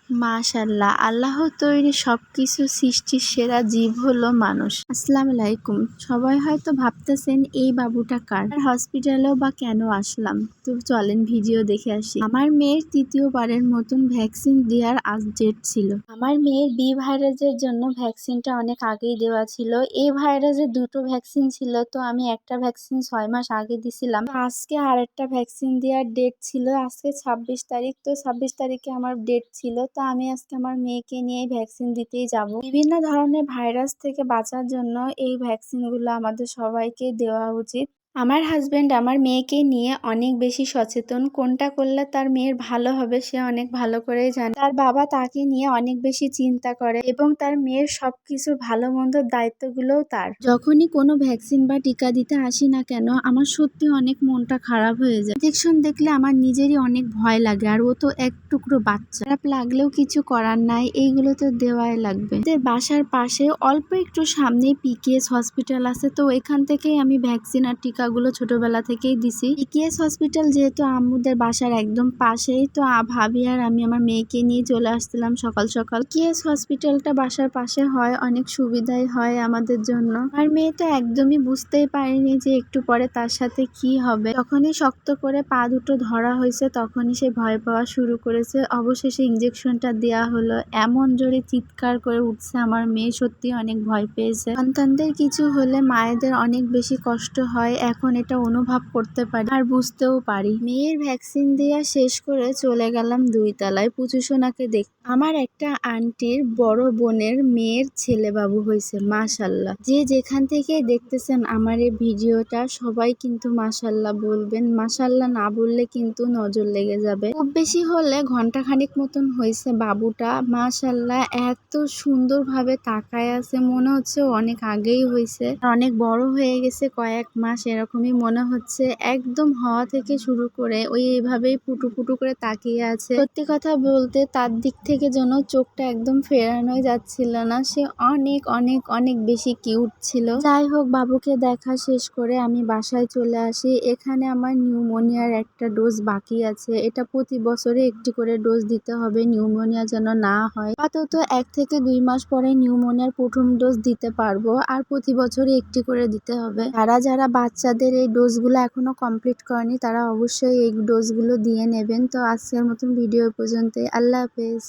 মাশাআল্লাহ, আল্লাহর তৈরি সবকিছু সৃষ্টির সেরা জীব হলো মানুষ। আসসালামু আলাইকুম। সবাই হয়তো ভাবতেছেন এই বাবুটা কার, আর হসপিটালেও বা কেন আসলাম। তো চলেন ভিডিও দেখে আসি। আমার মেয়ের তৃতীয়বারের মতন ভ্যাকসিন দেওয়ার আজ ডেট ছিল। আমার মেয়ের বি ভাইরাসের জন্য ভ্যাকসিনটা অনেক আগেই দেওয়া ছিল। এই ভাইরাসের দুটো ভ্যাকসিন ছিল, তো আমি একটা ভ্যাকসিন 6 মাস আগে দিছিলাম। আজকে আরেকটা ভ্যাকসিন দেওয়ার ডেট ছিল, আজকে 26 তারিখ। তো 26 তারিখে আমার ডেট ছিল, তো আমি আজকে আমার মেয়েকে নিয়ে ভ্যাকসিন দিতেই যাব। বিভিন্ন ধরনের ভাইরাস থেকে বাঁচার জন্য এই ভ্যাকসিনগুলো আমাদের সবাইকে দেওয়া উচিত। আমার হাজবেন্ড আমার মেয়েকে নিয়ে অনেক বেশি সচেতন। কোনটা করলে তার মেয়ের ভালো হবে সে অনেক ভালো করেই জানে। তার বাবা তাকে নিয়ে অনেক বেশি চিন্তা করে এবং তার মেয়ের সবকিছু ভালো মন্দর দায়িত্বগুলোও তার। যখনই কোনো ভ্যাকসিন বা টিকা দিতে আসি না কেন, আমার সত্যি অনেক মনটা খারাপ হয়ে যায়। ইনজেকশন দেখলে আমার নিজেরই অনেক ভয় লাগে, আর ও তো এক টুকরো বাচ্চা। খারাপ লাগলেও কিছু করার নাই, এইগুলো তো দেওয়াই লাগবে। আমাদের বাসার পাশে অল্প একটু সামনে পিকেএস হসপিটাল আছে, তো এখান থেকেই আমি ভ্যাকসিন আর টিকাগুলো ছোটবেলা থেকেই দিছি। পিকেএস হসপিটাল যেহেতু আমাদের বাসার একদম পাশেই, তো ভাবি আর আমি আমার মেয়েকে নিয়ে চলে আসছিলাম সকাল সকাল। পিকেএস হসপিটালটা বাসার পাশে হয়, অনেক সুবিধাই হয় আমাদের জন্য। আর মেয়ে তো একদমই বুঝতেই পারেনি যে একটু পরে তার সাথে কি হবে। যখনই শক্ত করে পা দুটো ধরা হয়েছে তখনই সে ভয় পাওয়া শুরু করেছে। অবশেষে ইঞ্জেকশনটা দেওয়া হলো। এমন জোরে চিৎকার করে উঠছে আমার মেয়ে, সত্যি অনেক ভয় পেয়েছে। সন্তানদের কিছু হলে মায়েদের অনেক বেশি কষ্ট হয়, এখন এটা অনুভব করতে পারি আর বুঝতেও পারি। মেয়ের ভ্যাকসিন দেওয়া শেষ করে চলে গেলাম 2 তলায় পুচু সোনাকে দেখ। আমার একটা আন্টির বড় বোনের মেয়ের ছেলে বাবু হয়েছে, মাশাআল্লাহ। যে যেখান থেকে দেখতেছেন আমার এই ভিডিওটা সবাই কিন্তু মাশাআল্লাহ বলবেন, মাশাআল্লাহ না বললে কিন্তু নজর লেগে যাবে। খুব বেশি হলে ঘন্টাখানিক মতন হয়েছে বাবুটা। মাশাআল্লাহ এত সুন্দর ভাবে তাকায় আছে, মনে হচ্ছে অনেক আগেই হয়েছে, অনেক বড় হয়ে গেছে, কয়েক মাস এরকমই মনে হচ্ছে। একদম হওয়া থেকে শুরু করে ওই এইভাবেই পুটু পুটু করে তাকিয়ে আছে। সত্যি কথা বলতে তার দিক থেকে যেন চোখটা একদম ফেরানোই যাচ্ছিল না, সে অনেক অনেক অনেক বেশি কিউট ছিল। যাই হোক, বাবুকে দেখা শেষ করে আমি বাসায় চলে আসি। এখানে আমার নিউমোনিয়ার একটা ডোজ বাকি আছে, এটা প্রতি বছরে একটি করে ডোজ দিতে হবে, নিউমোনিয়া যেন না হয়। আপাতত 1 থেকে 2 মাস পরে নিউমোনিয়ার প্রথম ডোজ দিতে পারবো, আর প্রতি বছরে একটি করে দিতে হবে। যারা যারা বাচ্চাদের এই ডোজগুলো এখনো কমপ্লিট করেনি তারা অবশ্যই এই ডোজগুলো দিয়ে নেবেন। তো আজকের মতন ভিডিও পর্যন্তই। আল্লাহ হাফেজ।